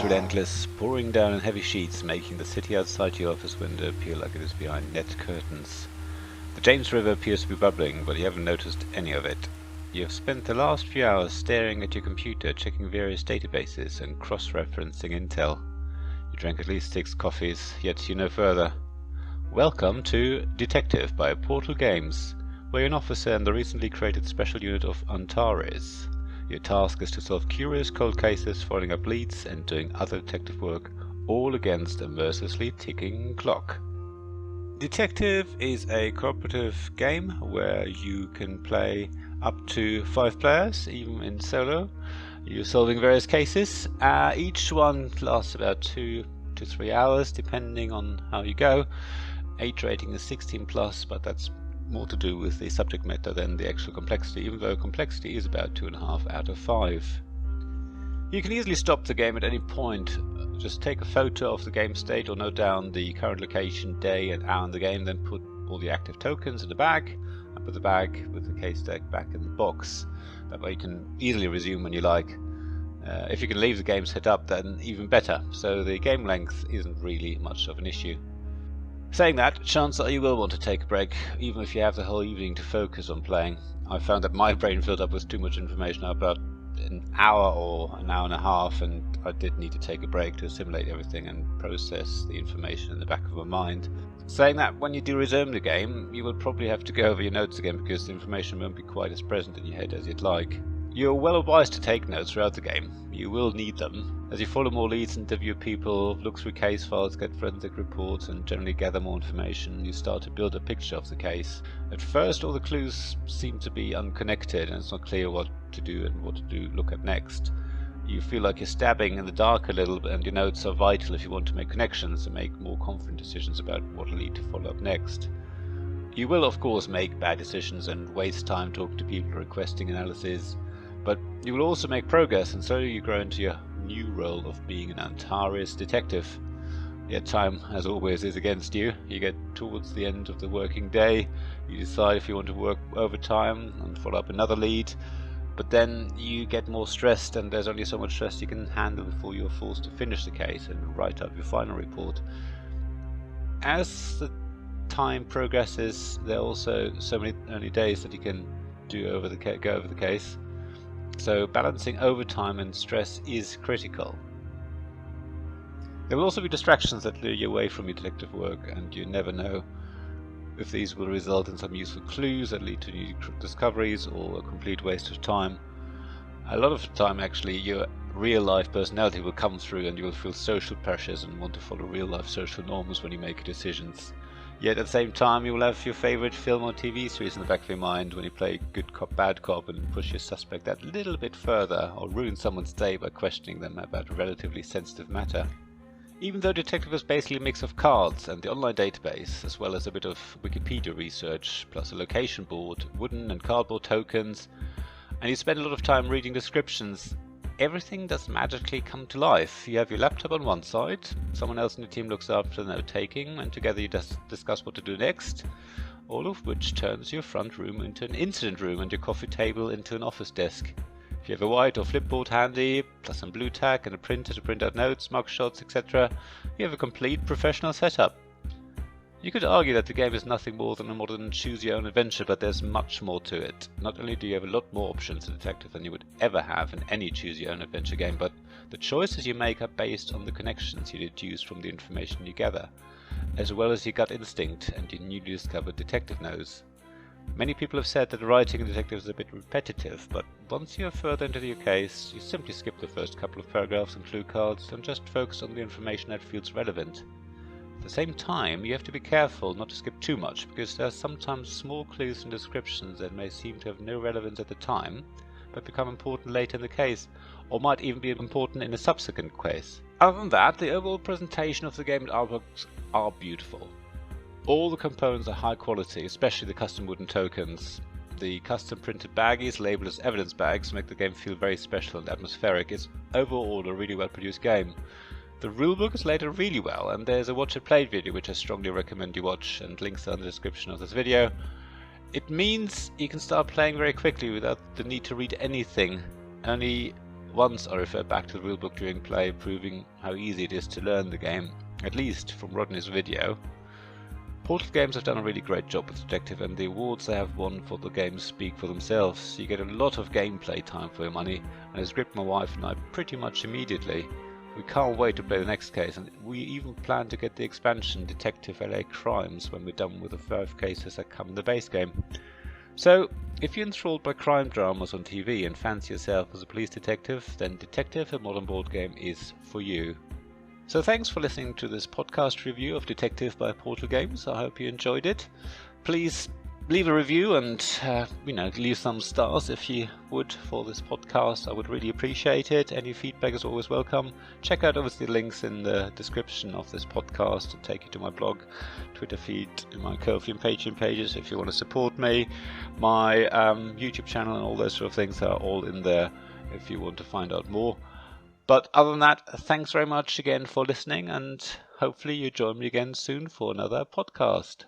relentless, pouring down in heavy sheets, making the city outside your office window appear like it is behind net curtains. The James River appears to be bubbling, but you haven't noticed any of it. You have spent the last few hours staring at your computer, checking various databases and cross-referencing intel. You drank at least 6 coffees, yet you know further. Welcome to Detective by Portal Games, where you're an officer in the recently created special unit of Antares. Your task is to solve curious cold cases, following up leads and doing other detective work, all against a mercilessly ticking clock. Detective is a cooperative game where you can play up to 5 players, even in solo. You're solving various cases. Each one lasts about 2 to 3 hours, depending on how you go. Age rating is 16+, but that's more to do with the subject matter than the actual complexity, even though complexity is about 2.5 out of 5. You can easily stop the game at any point. Just take a photo of the game state or note down the current location, day and hour in the game, then put all the active tokens in the bag and put the bag with the case deck back in the box. That way you can easily resume when you like. If you can leave the game set up, then even better, so the game length isn't really much of an issue. Saying that, chances are you will want to take a break, even if you have the whole evening to focus on playing. I found that my brain filled up with too much information about an hour or an hour and a half, and I did need to take a break to assimilate everything and process the information in the back of my mind. Saying that, when you do resume the game, you will probably have to go over your notes again, because the information won't be quite as present in your head as you'd like. You're well advised to take notes throughout the game. You will need them. As you follow more leads, interview people, look through case files, get forensic reports, and generally gather more information, you start to build a picture of the case. At first, all the clues seem to be unconnected, and it's not clear what to do and what to look at next. You feel like you're stabbing in the dark a little bit, and your notes are vital if you want to make connections and make more confident decisions about what lead to follow up next. You will, of course, make bad decisions and waste time talking to people requesting analysis, but you will also make progress, and so you grow into your new role of being an Antares detective. Yet time, as always, is against you. You get towards the end of the working day, you decide if you want to work overtime and follow up another lead, but then you get more stressed, and there's only so much stress you can handle before you're forced to finish the case and write up your final report. As the time progresses, there are also so many days that you can go over the case. So balancing overtime and stress is critical. There will also be distractions that lure you away from your detective work, and you never know if these will result in some useful clues that lead to new discoveries or a complete waste of time. A lot of the time, actually, your real-life personality will come through, and you will feel social pressures and want to follow real-life social norms when you make decisions. Yet at the same time, you will have your favorite film or TV series in the back of your mind when you play good cop, bad cop, and push your suspect that little bit further, or ruin someone's day by questioning them about a relatively sensitive matter. Even though Detective is basically a mix of cards and the online database, as well as a bit of Wikipedia research, plus a location board, wooden and cardboard tokens, and you spend a lot of time reading descriptions, everything does magically come to life. You have your laptop on one side, someone else in the team looks after the note-taking, and together you discuss what to do next, all of which turns your front room into an incident room and your coffee table into an office desk. If you have a white or flipboard handy, plus some blue tack and a printer to print out notes, mugshots, etc., you have a complete professional setup. You could argue that the game is nothing more than a modern choose-your-own-adventure, but there's much more to it. Not only do you have a lot more options as a detective than you would ever have in any choose-your-own-adventure game, but the choices you make are based on the connections you deduce from the information you gather, as well as your gut instinct and your newly discovered detective nose. Many people have said that writing a detective is a bit repetitive, but once you are further into your case, you simply skip the first couple of paragraphs and clue cards and just focus on the information that feels relevant. At the same time, you have to be careful not to skip too much, because there are sometimes small clues and descriptions that may seem to have no relevance at the time, but become important later in the case, or might even be important in a subsequent case. Other than that, the overall presentation of the game and artworks are beautiful. All the components are high quality, especially the custom wooden tokens. The custom printed baggies labeled as evidence bags make the game feel very special and atmospheric. It's overall a really well produced game. The rulebook is laid out really well, and there's a watch and play video which I strongly recommend you watch, and links are in the description of this video. It means you can start playing very quickly without the need to read anything. Only once I referred back to the rulebook during play, proving how easy it is to learn the game, at least from Rodney's video. Portal Games have done a really great job with Detective, and the awards they have won for the games speak for themselves. You get a lot of gameplay time for your money, and it's gripped my wife and I pretty much immediately. We can't wait to play the next case, and we even plan to get the expansion Detective LA Crimes when we're done with the 5 cases that come in the base game. So, if you're enthralled by crime dramas on TV and fancy yourself as a police detective, then Detective, a modern board game, is for you. So thanks for listening to this podcast review of Detective by Portal Games. I hope you enjoyed it. Please leave a review and leave some stars if you would for this podcast. I would really appreciate it. Any feedback is always welcome. Check out obviously the links in the description of this podcast to take you to my blog, Twitter feed, my Ko-fi and Patreon pages if you want to support me. My YouTube channel and all those sort of things are all in there if you want to find out more. But other than that, thanks very much again for listening, and hopefully you join me again soon for another podcast.